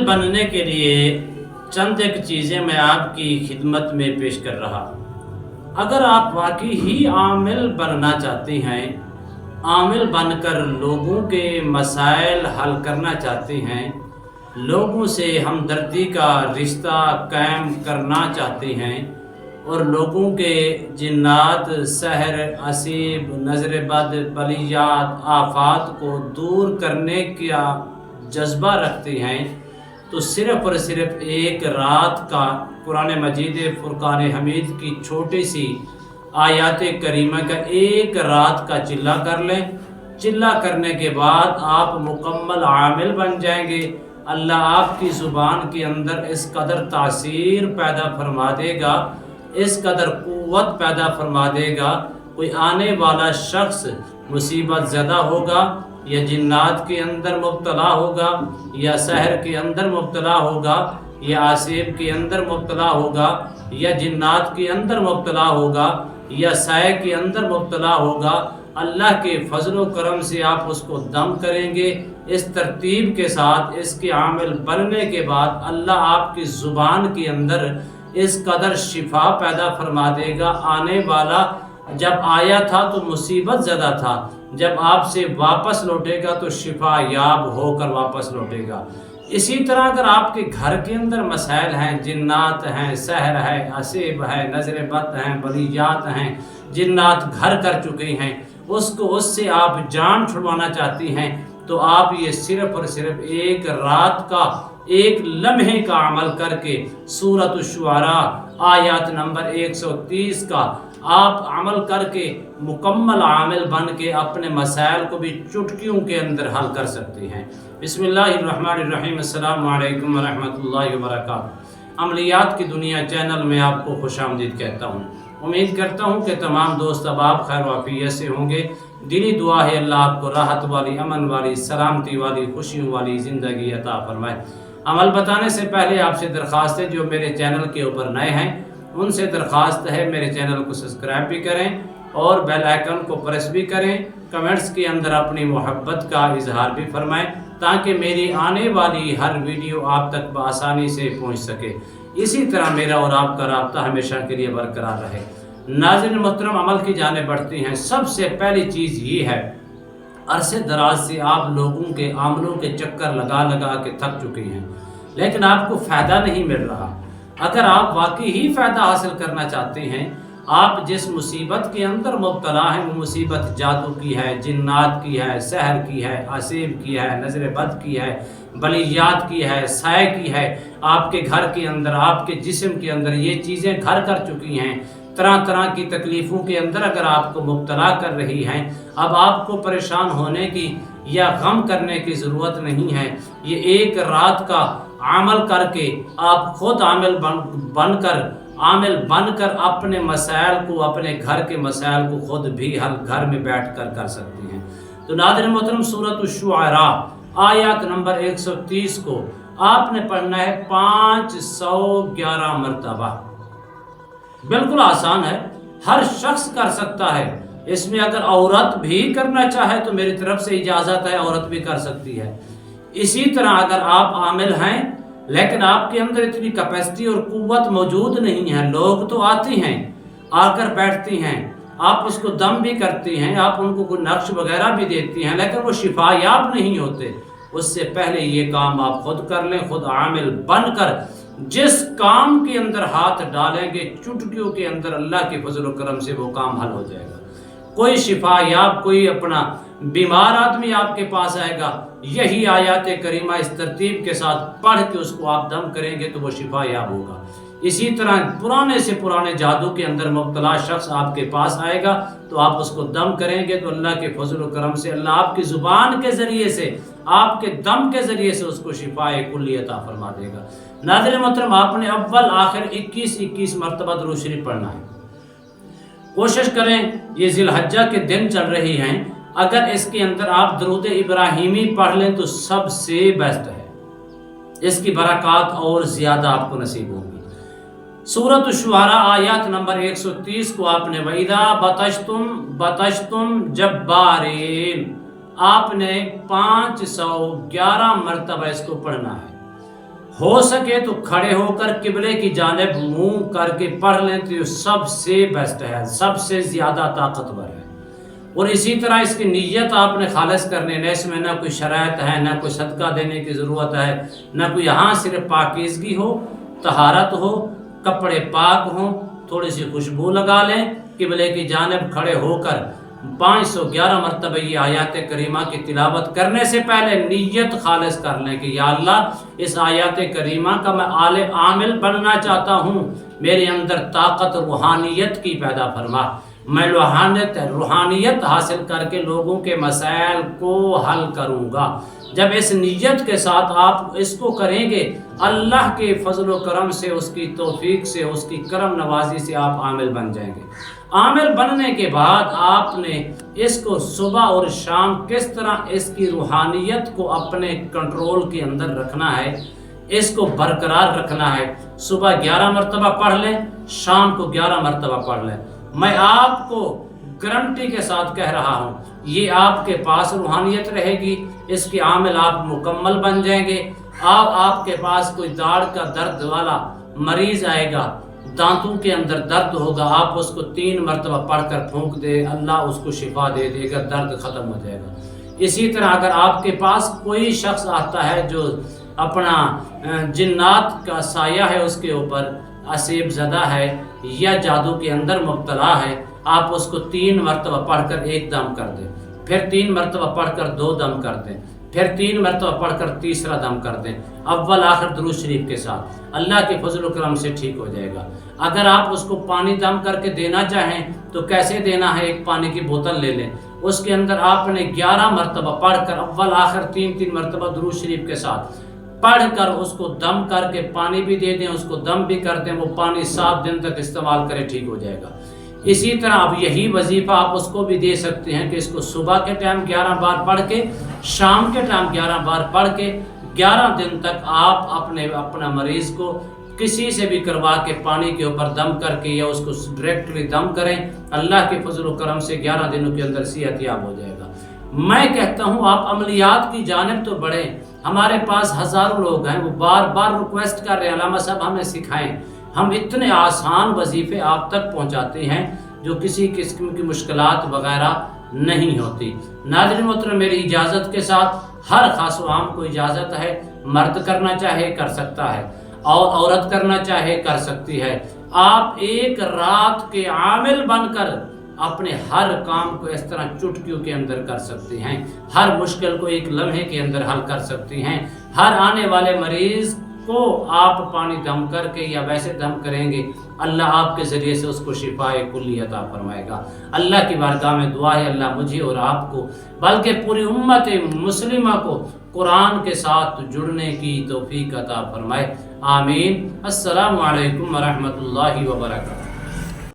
عامل بننے کے لیے چند ایک چیزیں میں آپ کی خدمت میں پیش کر رہا ہوں۔ اگر آپ واقعی ہی عامل بننا چاہتے ہیں، عامل بن کر لوگوں کے مسائل حل کرنا چاہتے ہیں، لوگوں سے ہمدردی کا رشتہ قائم کرنا چاہتے ہیں اور لوگوں کے جنات، سحر، عصیب، نظر بد، بلیات، آفات کو دور کرنے کا جذبہ رکھتے ہیں، تو صرف اور صرف ایک رات کا قرآن مجید فرقان حمید کی چھوٹی سی آیات کریمہ کا ایک رات کا چلہ کر لیں۔ چلہ کرنے کے بعد آپ مکمل عامل بن جائیں گے۔ اللہ آپ کی زبان کے اندر اس قدر تاثیر پیدا فرما دے گا، اس قدر قوت پیدا فرما دے گا، کوئی آنے والا شخص مصیبت زدہ ہوگا یا جنات کے اندر مبتلا ہوگا یا سحر کے اندر مبتلا ہوگا یا عصیب کے اندر مبتلا ہوگا یا جنات کے اندر مبتلا ہوگا یا سائے کے اندر مبتلا ہوگا، اللہ کے فضل و کرم سے آپ اس کو دم کریں گے۔ اس ترتیب کے ساتھ اس کے عامل بننے کے بعد اللہ آپ کی زبان کے اندر اس قدر شفا پیدا فرما دے گا۔ آنے والا جب آیا تھا تو مصیبت زدہ تھا، جب آپ سے واپس لوٹے گا تو شفا یاب ہو کر واپس لوٹے گا۔ اسی طرح اگر آپ کے گھر کے اندر مسائل ہیں، جنات ہیں، سحر ہے، عصیب ہے، نظر بد ہیں، بلیات ہیں، جنات گھر کر چکے ہیں، اس سے آپ جان چھڑوانا چاہتی ہیں، تو آپ یہ صرف اور صرف ایک رات کا ایک لمحے کا عمل کر کے سورۃ الشعراء آیات نمبر 130 کا آپ عمل کر کے مکمل عامل بن کے اپنے مسائل کو بھی چٹکیوں کے اندر حل کر سکتے ہیں۔ بسم اللہ الرحمن الرحیم۔ السلام علیکم ورحمۃ اللہ وبرکاتہ۔ عملیات کی دنیا چینل میں آپ کو خوش آمدید کہتا ہوں۔ امید کرتا ہوں کہ تمام دوست اب آپ خیر و عافیت سے ہوں گے۔ دلی دعا ہے اللہ آپ کو راحت والی، امن والی، سلامتی والی، خوشیوں والی زندگی عطا فرمائے۔ عمل بتانے سے پہلے آپ سے درخواست ہے، جو میرے چینل کے اوپر نئے ہیں ان سے درخواست ہے میرے چینل کو سبسکرائب بھی کریں اور بیل آئیکن کو پریس بھی کریں۔ کمنٹس کے اندر اپنی محبت کا اظہار بھی فرمائیں تاکہ میری آنے والی ہر ویڈیو آپ تک بآسانی سے پہنچ سکے۔ اسی طرح میرا اور آپ کا رابطہ ہمیشہ کے لیے برقرار رہے۔ ناظرین محترم، عمل کی جانب بڑھتے ہیں۔ سب سے پہلی چیز یہ ہے، عرصے دراز سے آپ لوگوں کے عملوں کے چکر لگا لگا کے تھک چکے ہیں، لیکن آپ کو فائدہ نہیں مل رہا۔ اگر آپ واقعی ہی فائدہ حاصل کرنا چاہتے ہیں، آپ جس مصیبت کے اندر مبتلا ہیں وہ مصیبت جادو کی ہے، جنات کی ہے، سحر کی ہے، عصیب کی ہے، نظر بد کی ہے، بلیات کی ہے، سائے کی ہے، آپ کے گھر کے اندر، آپ کے جسم کے اندر یہ چیزیں گھر کر چکی ہیں، طرح طرح کی تکلیفوں کے اندر اگر آپ کو مبتلا کر رہی ہیں، اب آپ کو پریشان ہونے کی یا غم کرنے کی ضرورت نہیں ہے۔ یہ ایک رات کا عمل کر کے آپ خود عامل بن کر اپنے مسائل کو، اپنے گھر کے مسائل کو خود بھی حل گھر میں بیٹھ کر کر سکتی ہیں۔ تو ناظرین محترم، سورۃ الشعراء آیات نمبر 130 کو آپ نے پڑھنا ہے 511 مرتبہ۔ بالکل آسان ہے، ہر شخص کر سکتا ہے۔ اس میں اگر عورت بھی کرنا چاہے تو میری طرف سے اجازت ہے، عورت بھی کر سکتی ہے۔ اسی طرح اگر آپ عامل ہیں لیکن آپ کے اندر اتنی کیپیسٹی اور قوت موجود نہیں ہے، لوگ تو آتے ہیں، آ کر بیٹھتے ہیں، آپ اس کو دم بھی کرتے ہیں، آپ ان کو کوئی نقش وغیرہ بھی دیتی ہیں، لیکن وہ شفا یاب نہیں ہوتے۔ اس سے پہلے یہ کام آپ خود کر لیں، خود عامل بن کر جس کام کے اندر ہاتھ ڈالیں گے چٹکیوں کے اندر اللہ کے فضل و کرم سے وہ کام حل ہو جائے گا۔ کوئی شفا یاب، کوئی اپنا بیمار آدمی آپ کے پاس آئے گا، یہی آیات کریمہ اس ترتیب کے ساتھ پڑھ کے اس کو آپ دم کریں گے تو وہ شفا یاب ہوگا۔ اسی طرح پرانے سے پرانے جادو کے اندر مبتلا شخص آپ کے پاس آئے گا تو آپ اس کو دم کریں گے تو اللہ کے فضل و کرم سے اللہ آپ کی زبان کے ذریعے سے، آپ کے دم کے ذریعے سے اس کو شفا کلی عطا فرما دے گا۔ ناظرین محترم، آپ نے اول آخر 21 مرتبہ درود شریف پڑھنا ہے۔ کوشش کریں، یہ ذی الحجہ کے دن چل رہی ہیں، اگر اس کے اندر آپ درود ابراہیمی پڑھ لیں تو سب سے بیسٹ ہے، اس کی برکات اور زیادہ آپ کو نصیب ہوگی۔ سورۃ الشعراء آیات نمبر 130 کو آپ نے وَإِذَا بَطَشْتُمْ جَبَّارِينَ آپ نے 511 مرتبہ اس کو پڑھنا ہے۔ ہو سکے تو کھڑے ہو کر قبلے کی جانب منہ کر کے پڑھ لیں تو یہ سب سے بیسٹ ہے، سب سے زیادہ طاقتور ہے۔ اور اسی طرح اس کی نیت آپ نے خالص کرنے، نہ اس میں نہ کوئی شرائط ہے، نہ کوئی صدقہ دینے کی ضرورت ہے، نہ کوئی، یہاں صرف پاکیزگی ہو، طہارت ہو، کپڑے پاک ہوں، تھوڑی سی خوشبو لگا لیں، قبلے کی جانب کھڑے ہو کر 511 مرتبہ یہ آیات کریمہ کی تلاوت کرنے سے پہلے نیت خالص کر لیں کہ یا اللہ اس آیات کریمہ کا میں عامل بننا چاہتا ہوں، میرے اندر طاقت روحانیت کی پیدا فرما، میں روحانیت حاصل کر کے لوگوں کے مسائل کو حل کروں گا۔ جب اس نیت کے ساتھ آپ اس کو کریں گے، اللہ کے فضل و کرم سے، اس کی توفیق سے، اس کی کرم نوازی سے آپ عامل بن جائیں گے۔ عامل بننے کے بعد آپ نے اس کو صبح اور شام کس طرح اس کی روحانیت کو اپنے کنٹرول کے اندر رکھنا ہے، اس کو برقرار رکھنا ہے۔ صبح 11 مرتبہ پڑھ لیں، شام کو 11 مرتبہ پڑھ لیں۔ میں آپ کو گارنٹی کے ساتھ کہہ رہا ہوں، یہ آپ کے پاس روحانیت رہے گی، اس کے عامل آپ مکمل بن جائیں گے۔ آپ کے پاس کوئی داڑھ کا درد والا مریض آئے گا، دانتوں کے اندر درد ہوگا، آپ اس کو 3 مرتبہ پڑھ کر پھونک دے، اللہ اس کو شفا دے دے گا، درد ختم ہو جائے گا۔ اسی طرح اگر آپ کے پاس کوئی شخص آتا ہے جو اپنا جنات کا سایہ ہے اس کے اوپر، عصیب زدہ ہے یا جادو کے اندر مبتلا ہے، آپ اس کو 3 مرتبہ پڑھ کر 1 دم کر دیں، پھر 3 مرتبہ پڑھ کر 2 دم کر دیں، پھر 3 مرتبہ پڑھ کر تیسرا دم کر دیں، اول آخر درود شریف کے ساتھ، اللہ کے فضل و کرم سے ٹھیک ہو جائے گا۔ اگر آپ اس کو پانی دم کر کے دینا چاہیں تو کیسے دینا ہے، ایک پانی کی بوتل لے لیں، اس کے اندر آپ نے 11 مرتبہ پڑھ کر اول آخر 3 مرتبہ درود شریف کے ساتھ پڑھ کر اس کو دم کر کے پانی بھی دے دیں، اس کو دم بھی کر دیں، وہ پانی 7 دن تک استعمال کرے، ٹھیک ہو جائے گا۔ اسی طرح اب یہی وظیفہ آپ اس کو بھی دے سکتے ہیں کہ اس کو صبح کے ٹائم 11 بار پڑھ کے، شام کے ٹائم 11 بار پڑھ کے 11 دن تک آپ اپنا مریض کو کسی سے بھی کروا کے پانی کے اوپر دم کر کے یا اس کو ڈائریکٹلی دم کریں، اللہ کے فضل و کرم سے 11 دنوں کے اندر صحت یاب ہو جائے گا۔ میں کہتا ہوں آپ عملیات کی جانب تو بڑھیں، ہمارے پاس ہزاروں لوگ ہیں، وہ بار بار ریکویسٹ کر رہے ہیں علامہ صاحب ہمیں سکھائیں، ہم اتنے آسان وظیفے آپ تک پہنچاتے ہیں جو کسی قسم کی مشکلات وغیرہ نہیں ہوتی۔ ناظرین محترم، میری اجازت کے ساتھ ہر خاص و عام کو اجازت ہے، مرد کرنا چاہے کر سکتا ہے اور عورت کرنا چاہے کر سکتی ہے۔ آپ ایک رات کے عامل بن کر اپنے ہر کام کو اس طرح چٹکیوں کے اندر کر سکتے ہیں، ہر مشکل کو ایک لمحے کے اندر حل کر سکتے ہیں۔ ہر آنے والے مریض کو آپ پانی دم کر کے یا ویسے دم کریں گے، اللہ آپ کے ذریعے سے اس کو شفاء کلی عطا فرمائے گا۔ اللہ کی بارگاہ میں دعا ہے اللہ مجھے اور آپ کو بلکہ پوری امت مسلمہ کو قرآن کے ساتھ جڑنے کی توفیق عطا فرمائے، آمین۔ السلام علیکم ورحمۃ اللہ وبرکاتہ۔